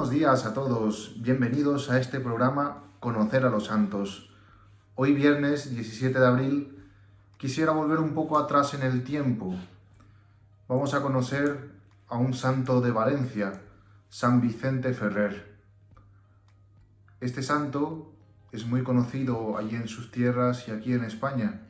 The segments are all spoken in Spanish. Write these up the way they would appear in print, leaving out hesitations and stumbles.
Buenos días a todos, bienvenidos a este programa Conocer a los Santos. Hoy viernes 17 de abril quisiera volver un poco atrás en el tiempo. Vamos a conocer a un santo de Valencia, San Vicente Ferrer. Este santo es muy conocido allí en sus tierras y aquí en España.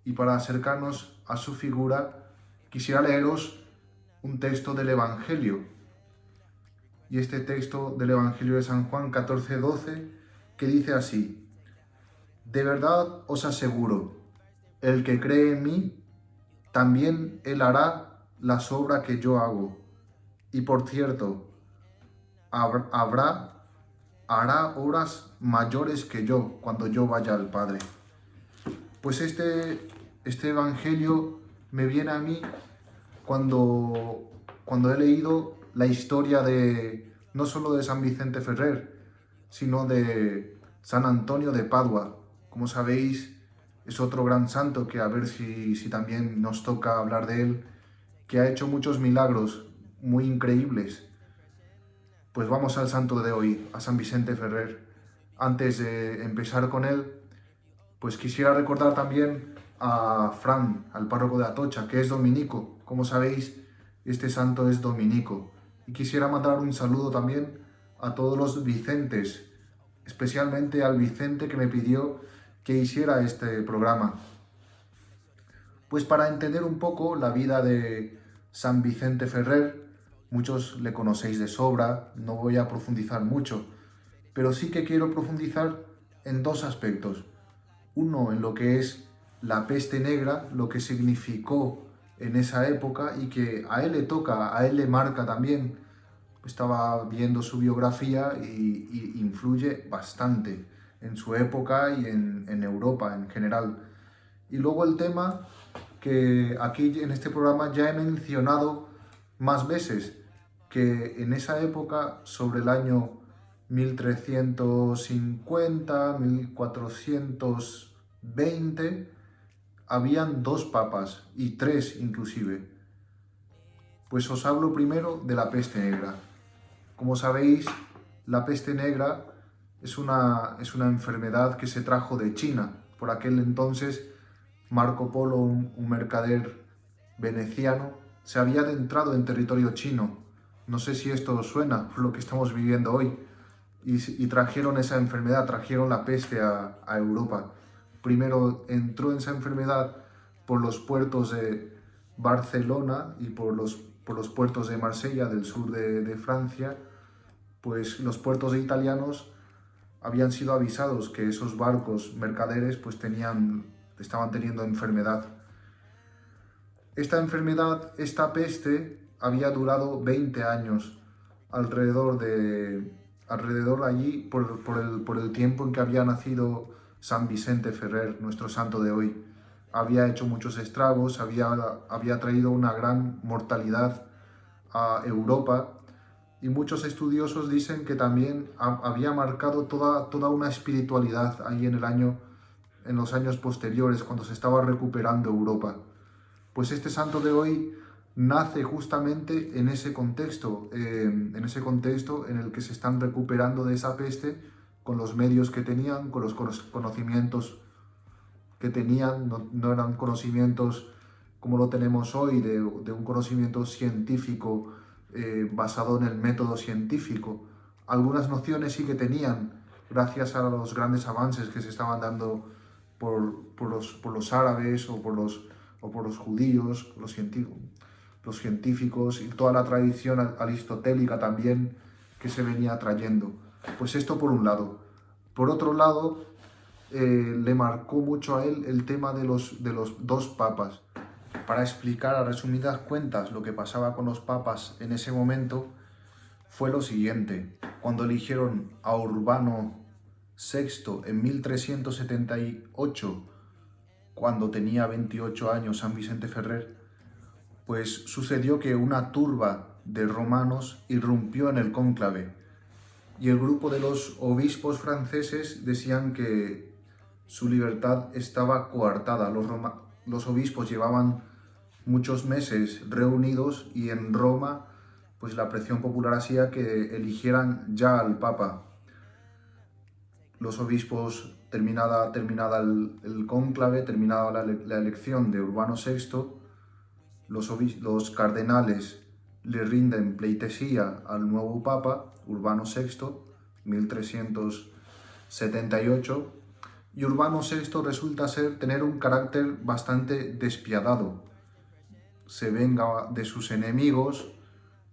Y para acercarnos a su figura, quisiera leeros un texto del Evangelio. Y este texto del Evangelio de San Juan 14:12, que dice así: De verdad os aseguro, el que cree en mí, también él hará las obras que yo hago. Y por cierto, hará obras mayores que yo cuando yo vaya al Padre. Pues este Evangelio me viene a mí cuando he leído la historia no solo de San Vicente Ferrer, sino de San Antonio de Padua. Como sabéis, es otro gran santo que a ver si también nos toca hablar de él, que ha hecho muchos milagros muy increíbles. Pues vamos al santo de hoy, a San Vicente Ferrer. Antes de empezar con él, pues quisiera recordar también a Fran, al párroco de Atocha, que es dominico. Como sabéis, este santo es dominico. Y quisiera mandar un saludo también a todos los Vicentes, especialmente al Vicente que me pidió que hiciera este programa. Pues para entender un poco la vida de San Vicente Ferrer, muchos le conocéis de sobra, no voy a profundizar mucho, pero sí que quiero profundizar en dos aspectos. Uno, en lo que es la peste negra, lo que significó en esa época y que a él le toca, a él le marca también. Estaba viendo su biografía y influye bastante en su época y en Europa en general. Y luego el tema que aquí en este programa ya he mencionado más veces, que en esa época, sobre el año 1350, 1420, habían dos papas y tres inclusive. Pues os hablo primero de la peste negra. Como sabéis, la peste negra es una enfermedad que se trajo de China. Por aquel entonces, Marco Polo, un mercader veneciano, se había adentrado en territorio chino. No sé si esto os suena, por lo que estamos viviendo hoy. Y trajeron esa enfermedad, trajeron la peste a Europa. Primero entró esa enfermedad por los puertos de Barcelona y por los puertos de Marsella, del sur de Francia. Pues los puertos italianos habían sido avisados que esos barcos mercaderes pues estaban teniendo enfermedad. Esta enfermedad, esta peste, había durado 20 años, alrededor allí, por el tiempo en que había nacido San Vicente Ferrer, nuestro santo de hoy. Había hecho muchos estragos, había traído una gran mortalidad a Europa, y muchos estudiosos dicen que también había marcado toda una espiritualidad ahí en los años posteriores, cuando se estaba recuperando Europa. Pues este santo de hoy nace justamente en ese contexto en el que se están recuperando de esa peste, con los medios que tenían, con los conocimientos que tenían. No eran conocimientos como lo tenemos hoy, de un conocimiento científico basado en el método científico. Algunas nociones sí que tenían, gracias a los grandes avances que se estaban dando por los árabes o por los judíos, los científicos, y toda la tradición aristotélica también que se venía trayendo. Pues esto por un lado. Por otro lado, le marcó mucho a él el tema de los dos papas. Para explicar a resumidas cuentas lo que pasaba con los papas en ese momento, fue lo siguiente. Cuando eligieron a Urbano VI en 1378, cuando tenía 28 años San Vicente Ferrer, pues sucedió que una turba de romanos irrumpió en el cónclave, y el grupo de los obispos franceses decían que su libertad estaba coartada. Los obispos llevaban muchos meses reunidos y en Roma pues la presión popular hacía que eligieran ya al Papa. Los obispos, terminada el cónclave, terminada la elección de Urbano VI, los cardenales le rinden pleitesía al nuevo Papa, Urbano VI, 1378, y Urbano VI resulta tener un carácter bastante despiadado. Se venga de sus enemigos,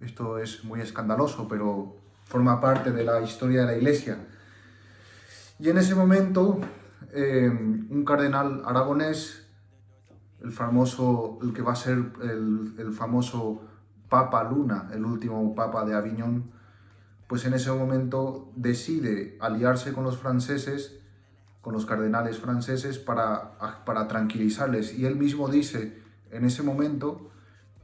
esto es muy escandaloso, pero forma parte de la historia de la Iglesia. Y en ese momento, un cardenal aragonés, el que va a ser el famoso Papa Luna, el último Papa de Aviñón, pues en ese momento decide aliarse con los franceses, con los cardenales franceses, para tranquilizarles. Y él mismo dice en ese momento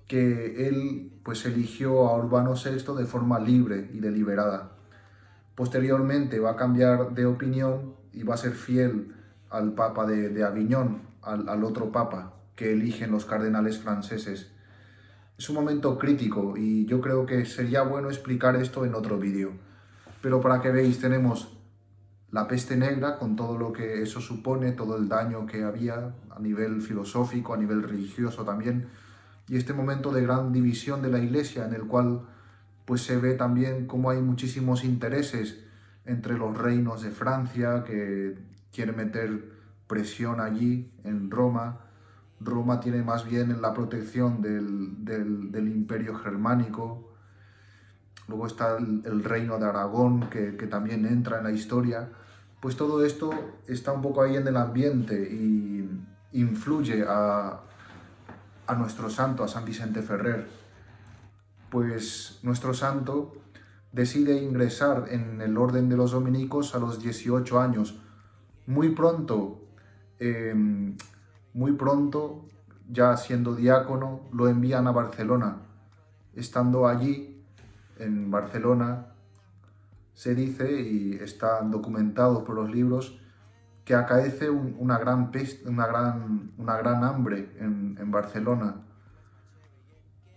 que él pues eligió a Urbano VI de forma libre y deliberada. Posteriormente va a cambiar de opinión y va a ser fiel al Papa de Aviñón, al otro Papa que eligen los cardenales franceses. Es un momento crítico y yo creo que sería bueno explicar esto en otro vídeo. Pero para que veáis, tenemos la peste negra con todo lo que eso supone, todo el daño que había a nivel filosófico, a nivel religioso también, y este momento de gran división de la Iglesia en el cual pues se ve también cómo hay muchísimos intereses entre los reinos de Francia que quieren meter presión allí en Roma. Roma tiene más bien la protección del imperio germánico. Luego está el reino de Aragón que también entra en la historia. Pues todo esto está un poco ahí en el ambiente y influye a nuestro santo, a San Vicente Ferrer. Pues nuestro santo decide ingresar en el orden de los dominicos a los 18 años. Muy pronto, ya siendo diácono, lo envían a Barcelona. Estando allí, en Barcelona, se dice, y está documentado por los libros, que acaece una gran peste, una gran hambre en Barcelona.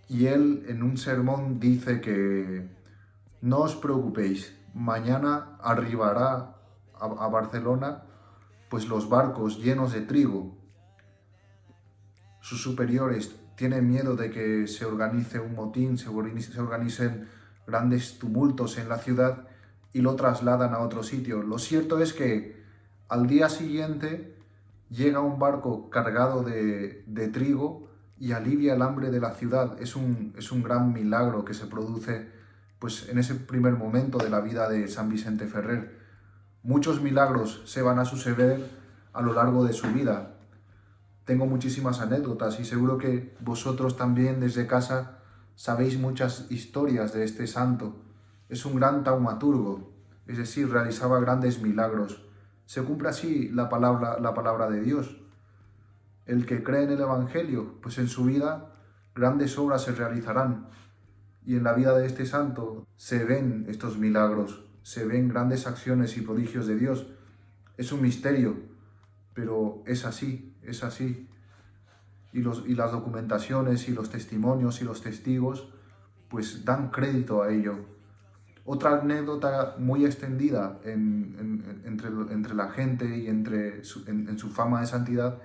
Y él en un sermón dice que no os preocupéis, mañana arribará a Barcelona pues los barcos llenos de trigo. Sus superiores tienen miedo de que se organice un motín, se organicen grandes tumultos en la ciudad y lo trasladan a otro sitio. Lo cierto es que al día siguiente llega un barco cargado de trigo y alivia el hambre de la ciudad. Es un gran milagro que se produce pues, en ese primer momento de la vida de San Vicente Ferrer. Muchos milagros se van a suceder a lo largo de su vida. Tengo muchísimas anécdotas y seguro que vosotros también desde casa sabéis muchas historias de este santo. Es un gran taumaturgo, es decir, realizaba grandes milagros. Se cumple así la palabra de Dios. El que cree en el Evangelio, pues en su vida grandes obras se realizarán. Y en la vida de este santo se ven estos milagros, se ven grandes acciones y prodigios de Dios. Es un misterio, pero es así, es así. Y las documentaciones y los testimonios y los testigos pues dan crédito a ello. Otra anécdota muy extendida entre la gente y en su fama de santidad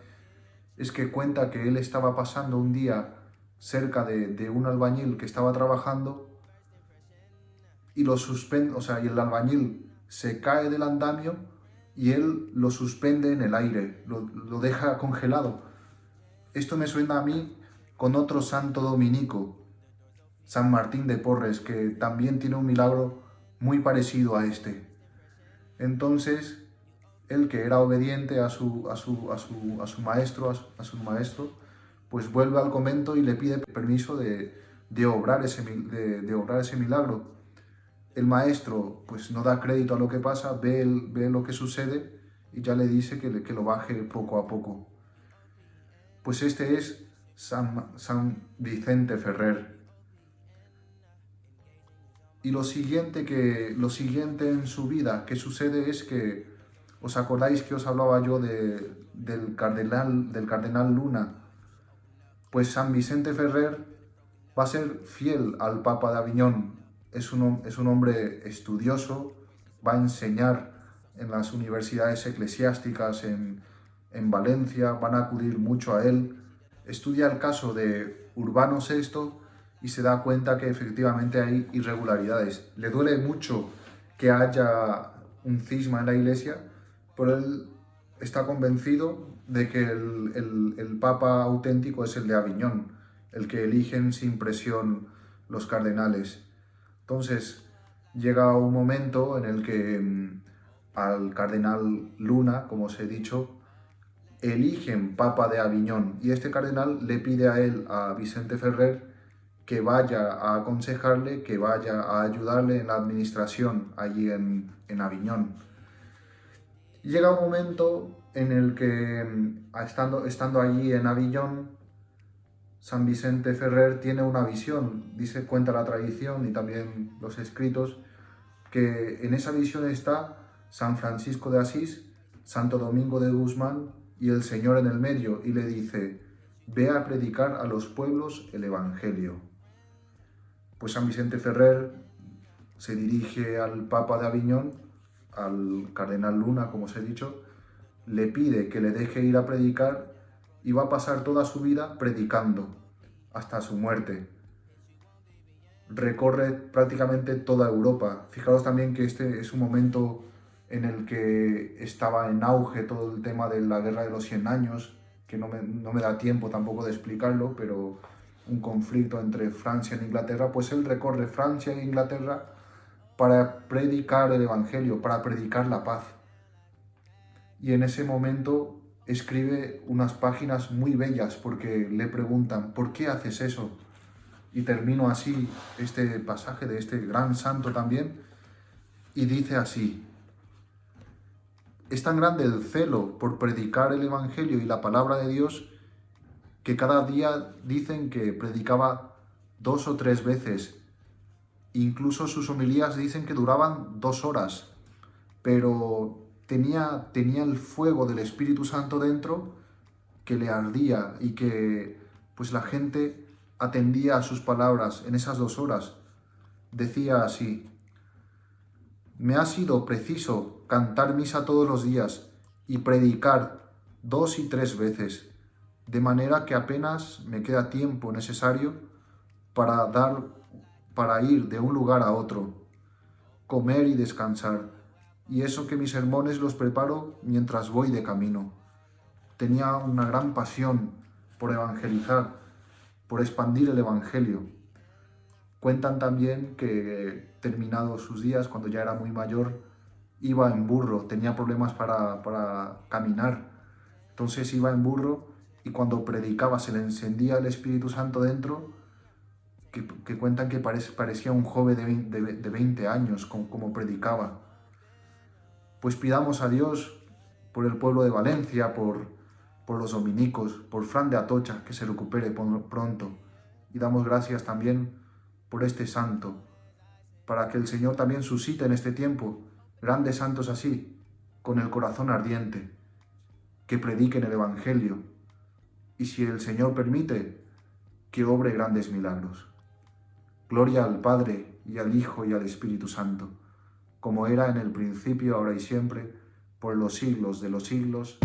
es que cuenta que él estaba pasando un día cerca de un albañil que estaba trabajando y y el albañil se cae del andamio y él lo suspende en el aire, lo deja congelado. Esto me suena a mí con otro santo dominico, San Martín de Porres, que también tiene un milagro muy parecido a este. Entonces, él que era obediente a su maestro, pues vuelve al convento y le pide permiso de obrar ese milagro. El maestro pues no da crédito a lo que pasa, ve lo que sucede y ya le dice que lo baje poco a poco. Pues este es San Vicente Ferrer. Y lo siguiente en su vida que sucede es que, ¿os acordáis que os hablaba yo del cardenal Luna? Pues San Vicente Ferrer Va a ser fiel al Papa de Aviñón. Es un hombre estudioso, va a enseñar en las universidades eclesiásticas en Valencia, van a acudir mucho a él. Estudia el caso de Urbano VI y se da cuenta que efectivamente hay irregularidades. Le duele mucho que haya un cisma en la Iglesia, pero él está convencido de que el Papa auténtico es el de Aviñón, el que eligen sin presión los cardenales. Entonces llega un momento en el que al cardenal Luna, como os he dicho, eligen Papa de Aviñón y este cardenal le pide a él, a Vicente Ferrer, que vaya a aconsejarle, que vaya a ayudarle en la administración allí en Aviñón. Llega un momento en el que, estando allí en Aviñón, San Vicente Ferrer tiene una visión, cuenta la tradición y también los escritos, que en esa visión está San Francisco de Asís, Santo Domingo de Guzmán y el Señor en el medio, y le dice: ve a predicar a los pueblos el Evangelio. Pues San Vicente Ferrer se dirige al Papa de Aviñón, al cardenal Luna, como os he dicho, le pide que le deje ir a predicar y va a pasar toda su vida predicando hasta su muerte. Recorre prácticamente toda Europa. Fijaros también que este es un momento en el que estaba en auge todo el tema de la Guerra de los 100 años, que no me da tiempo tampoco de explicarlo, pero un conflicto entre Francia e Inglaterra, pues él recorre Francia e Inglaterra para predicar el Evangelio, para predicar la paz. Y en ese momento escribe unas páginas muy bellas porque le preguntan: ¿por qué haces eso? Y termino así este pasaje de este gran santo también, y dice así: es tan grande el celo por predicar el Evangelio y la palabra de Dios que cada día dicen que predicaba 2 o 3 veces. Incluso sus homilías dicen que duraban 2 horas, pero tenía el fuego del Espíritu Santo dentro que le ardía y que pues la gente atendía a sus palabras en esas 2 horas. Decía así: me ha sido preciso cantar misa todos los días y predicar 2 y 3 veces, de manera que apenas me queda tiempo necesario para ir de un lugar a otro, comer y descansar, y eso que mis sermones los preparo mientras voy de camino. Tenía una gran pasión por evangelizar, por expandir el Evangelio. Cuentan también que, terminados sus días, cuando ya era muy mayor, iba en burro, tenía problemas para caminar. Entonces iba en burro y cuando predicaba se le encendía el Espíritu Santo dentro, que cuentan que parecía un joven de 20 años como predicaba. Pues pidamos a Dios por el pueblo de Valencia, por los dominicos, por Fran de Atocha, que se recupere pronto. Y damos gracias también por este santo, para que el Señor también suscite en este tiempo grandes santos así, con el corazón ardiente, que prediquen el Evangelio, y si el Señor permite, que obre grandes milagros. Gloria al Padre, y al Hijo, y al Espíritu Santo, como era en el principio, ahora y siempre, por los siglos de los siglos.